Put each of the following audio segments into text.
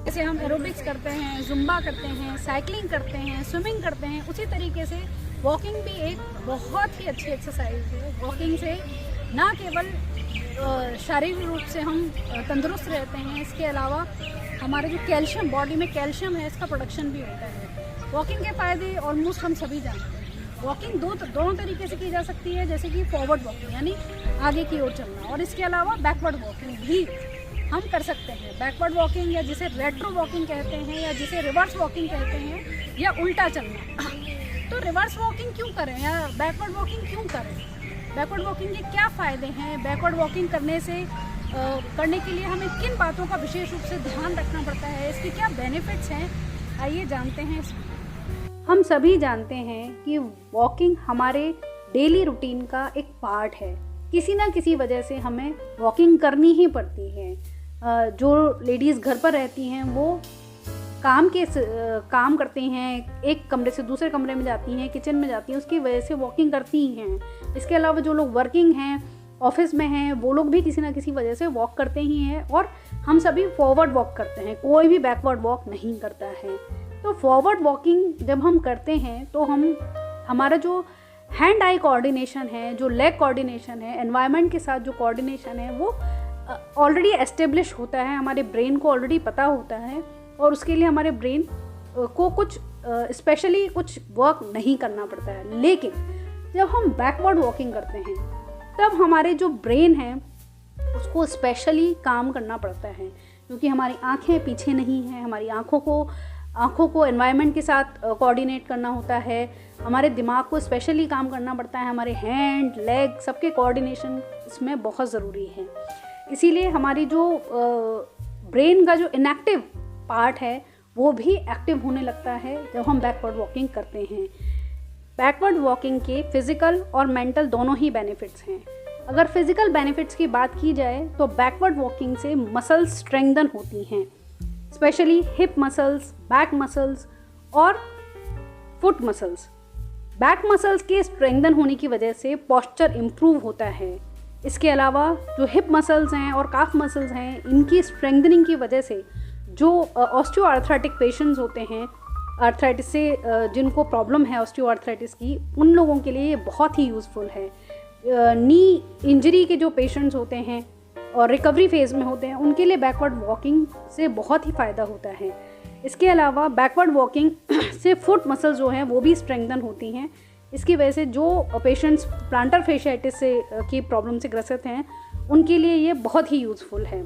जैसे हम एरोबिक्स करते हैं, जुम्बा करते हैं, साइकिलिंग करते हैं, स्विमिंग करते हैं, उसी तरीके से वॉकिंग भी एक बहुत ही अच्छी एक्सरसाइज है। वॉकिंग से ना केवल शारीरिक रूप से हम तंदुरुस्त रहते हैं, इसके अलावा हमारे जो कैल्शियम, बॉडी में कैल्शियम है, इसका प्रोडक्शन भी होता है। वॉकिंग के फ़ायदे ऑलमोस्ट हम सभी जानते हैं। वॉकिंग दोनों तरीके से की जा सकती है, जैसे कि फॉरवर्ड वॉकिंग यानी आगे की ओर चलना, और इसके अलावा बैकवर्ड वॉकिंग भी हम कर सकते हैं। बैकवर्ड वॉकिंग या जिसे रेट्रो वॉकिंग कहते हैं, या जिसे रिवर्स वॉकिंग कहते हैं, या उल्टा चलना। तो रिवर्स वॉकिंग क्यों करें या बैकवर्ड वॉकिंग क्यों करें? बैकवर्ड वॉकिंग के क्या फ़ायदे हैं? बैकवर्ड वॉकिंग करने के लिए हमें किन बातों का विशेष रूप से ध्यान रखना पड़ता है? इसके क्या बेनिफिट्स हैं, आइए जानते हैं इसमें। हम सभी जानते हैं कि वॉकिंग हमारे डेली रूटीन का एक पार्ट है। किसी ना किसी वजह से हमें वॉकिंग करनी ही पड़ती है। जो लेडीज़ घर पर रहती हैं वो काम करती हैं, एक कमरे से दूसरे कमरे में जाती हैं, किचन में जाती हैं, उसकी वजह से वॉकिंग करती ही हैं। इसके अलावा जो लोग वर्किंग हैं, ऑफिस में हैं, वो लोग भी किसी ना किसी वजह से वॉक करते ही हैं। और हम सभी फॉरवर्ड वॉक करते हैं, कोई भी बैकवर्ड वॉक नहीं करता है। तो फॉरवर्ड वॉकिंग जब हम करते हैं तो हमारा जो हैंड आई कोऑर्डिनेशन है, जो लेग कोऑर्डिनेशन है, एनवायरनमेंट के साथ जो कोऑर्डिनेशन है, वो ऑलरेडी एस्टेब्लिश होता है। हमारे ब्रेन को ऑलरेडी पता होता है, और उसके लिए हमारे ब्रेन को कुछ स्पेशली कुछ वर्क नहीं करना पड़ता है। लेकिन जब हम बैकवर्ड वॉकिंग करते हैं तब हमारे जो ब्रेन है उसको स्पेशली काम करना पड़ता है, क्योंकि हमारी आंखें पीछे नहीं हैं। हमारी आँखों को एनवायरनमेंट के साथ कोऑर्डिनेट करना होता है। हमारे दिमाग को स्पेशली काम करना पड़ता है। हमारे हैंड, लेग सबके कोऑर्डिनेशन इसमें बहुत ज़रूरी है। इसीलिए हमारी जो ब्रेन का जो इनएक्टिव पार्ट है वो भी एक्टिव होने लगता है जब हम बैकवर्ड वॉकिंग करते हैं। बैकवर्ड वॉकिंग के फिज़िकल और मेंटल दोनों ही बेनिफिट्स हैं। अगर फिज़िकल बेनिफिट्स की बात की जाए तो बैकवर्ड वॉकिंग से मसल्स स्ट्रेंथन होती हैं, specially hip muscles, back muscles और फुट मसल्स। बैक मसल्स के स्ट्रेंथन होने की वजह से पोस्चर इम्प्रूव होता है। इसके अलावा जो हिप मसल्स हैं और काफ मसल्स हैं, इनकी स्ट्रेंथनिंग की वजह से जो ऑस्टियोआर्थराइटिक पेशेंट्स होते हैं, आर्थराइटिस से जिनको प्रॉब्लम है ऑस्टियोआर्थराइटिस की, उन लोगों के लिए ये बहुत ही यूज़फुल है। नी इंजरी के जो पेशेंट्स होते हैं और रिकवरी फेज़ में होते हैं, उनके लिए बैकवर्ड वॉकिंग से बहुत ही फ़ायदा होता है। इसके अलावा बैकवर्ड वॉकिंग से फुट मसल्स जो हैं वो भी स्ट्रेंथन होती हैं। इसकी वजह से जो पेशेंट्स प्लांटर फेशियाइटिस से की प्रॉब्लम से ग्रसित हैं, उनके लिए ये बहुत ही यूज़फुल है।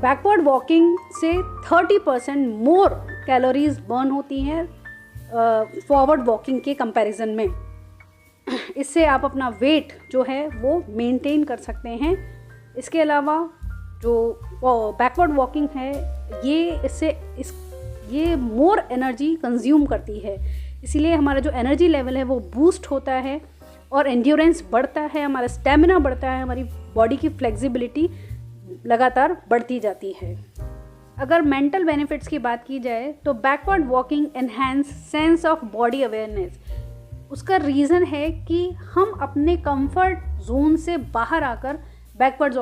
बैकवर्ड वॉकिंग से 30% मोर कैलोरीज बर्न होती हैं फॉरवर्ड वॉकिंग के कंपैरिजन में। इससे आप अपना वेट जो है वो मेंटेन कर सकते हैं। इसके अलावा जो बैकवर्ड वॉकिंग है ये मोर एनर्जी कंज्यूम करती है, इसीलिए हमारा जो एनर्जी लेवल है वो बूस्ट होता है और एंड्योरेंस बढ़ता है, हमारा स्टेमिना बढ़ता है, हमारी बॉडी की फ्लेक्सिबिलिटी लगातार बढ़ती जाती है। अगर मेंटल बेनिफिट्स की बात की जाए तो backward walking enhance sense of body awareness. उसका रीज़न है कि हम अपने कंफर्ट जोन से बाहर आकर बैकवर्ड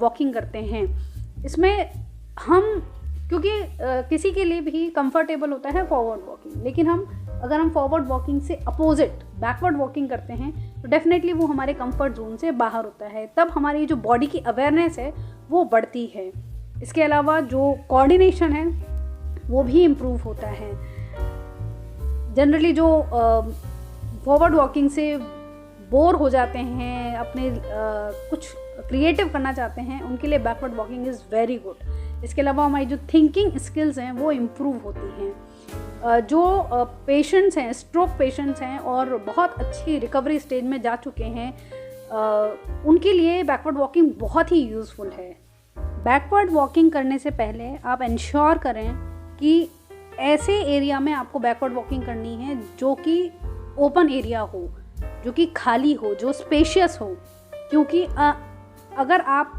वॉकिंग करते हैं। इसमें हम क्योंकि किसी के लिए भी कंफर्टेबल होता है फॉरवर्ड वॉकिंग, लेकिन अगर हम फॉरवर्ड वॉकिंग से अपोजिट बैकवर्ड वॉकिंग करते हैं तो डेफिनेटली वो हमारे कंफर्ट जोन से बाहर होता है। तब हमारी जो बॉडी की अवेयरनेस है वो बढ़ती है। इसके अलावा जो कोऑर्डिनेशन है वो भी इम्प्रूव होता है। जनरली जो फॉरवर्ड वॉकिंग से बोर हो जाते हैं, अपने कुछ क्रिएटिव करना चाहते हैं, उनके लिए backward walking is very good. इसके अलावा हमारी जो थिंकिंग स्किल्स हैं वो इम्प्रूव होती हैं। जो पेशेंट्स हैं, स्ट्रोक पेशेंट्स हैं और बहुत अच्छी रिकवरी स्टेज में जा चुके हैं, उनके लिए बैकवर्ड वॉकिंग बहुत ही यूज़फुल है। बैकवर्ड वॉकिंग करने से पहले आप इंश्योर करें कि ऐसे एरिया में आपको बैकवर्ड वॉकिंग करनी है जो कि ओपन एरिया हो, जो कि खाली हो, जो स्पेशियस हो। क्योंकि अगर आप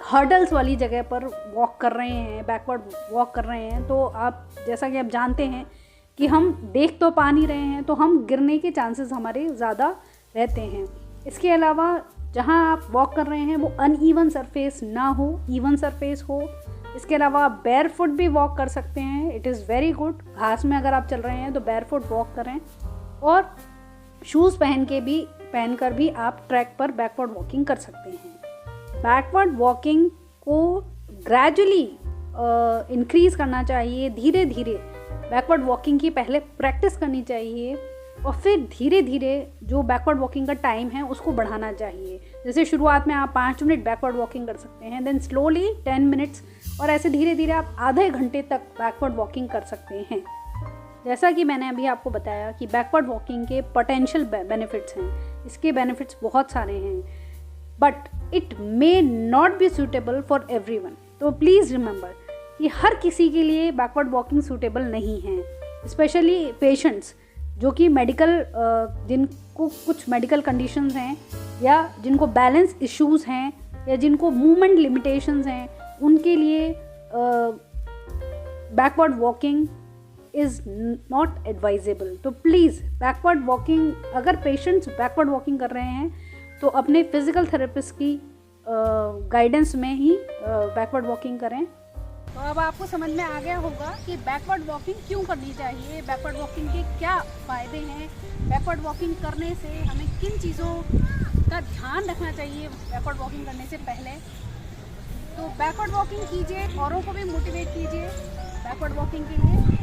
हर्डल्स वाली जगह पर वॉक कर रहे हैं, बैकवर्ड वॉक कर रहे हैं, तो आप जैसा कि आप जानते हैं कि हम देख तो पा नहीं रहे हैं, तो हम गिरने के चांसेस हमारे ज़्यादा रहते हैं। इसके अलावा जहाँ आप वॉक कर रहे हैं वो अनइवन सरफेस ना हो, इवन सरफेस हो, इसके अलावा आप बेयर फुट भी वॉक कर सकते हैं, इट इज़ वेरी गुड। घास में अगर आप चल रहे हैं तो बेयर फुट वॉक करें, और शूज़ पहनकर भी आप ट्रैक पर बैकवर्ड वॉकिंग कर सकते हैं। बैकवर्ड वॉकिंग को ग्रेजुअली इंक्रीज़ करना चाहिए, धीरे धीरे बैकवर्ड वॉकिंग की पहले प्रैक्टिस करनी चाहिए, और फिर धीरे धीरे जो बैकवर्ड वॉकिंग का टाइम है उसको बढ़ाना चाहिए। जैसे शुरुआत में आप 5 मिनट बैकवर्ड वॉकिंग कर सकते हैं, देन स्लोली 10 मिनट्स, और ऐसे धीरे धीरे आप आधे घंटे तक बैकवर्ड वॉकिंग कर सकते हैं। जैसा कि मैंने अभी आपको बताया कि बैकवर्ड वॉकिंग के पोटेंशियल बेनिफिट्स हैं, इसके बेनिफिट्स बहुत सारे हैं, but it may not be suitable for everyone. तो प्लीज़ रिमेंबर कि हर किसी के लिए बैकवर्ड वॉकिंग सूटेबल नहीं है, स्पेशली पेशेंट्स जो कि जिनको कुछ मेडिकल कंडीशंस हैं, या जिनको बैलेंस इश्यूज़ हैं, या जिनको मूवमेंट लिमिटेशंस हैं, उनके लिए backward walking is not advisable. तो प्लीज़ बैकवर्ड वॉकिंग, अगर पेशेंट्स बैकवर्ड वॉकिंग कर रहे हैं तो अपने फिज़िकल थेरेपिस्ट की गाइडेंस में ही बैकवर्ड वॉकिंग करें। तो अब आपको समझ में आ गया होगा कि बैकवर्ड वॉकिंग क्यों करनी चाहिए, बैकवर्ड वॉकिंग के क्या फ़ायदे हैं, बैकवर्ड वॉकिंग करने से हमें किन चीज़ों का ध्यान रखना चाहिए बैकवर्ड वॉकिंग करने से पहले। तो बैकवर्ड वॉकिंग कीजिए, औरों को भी मोटिवेट कीजिए बैकवर्ड वॉकिंग के लिए।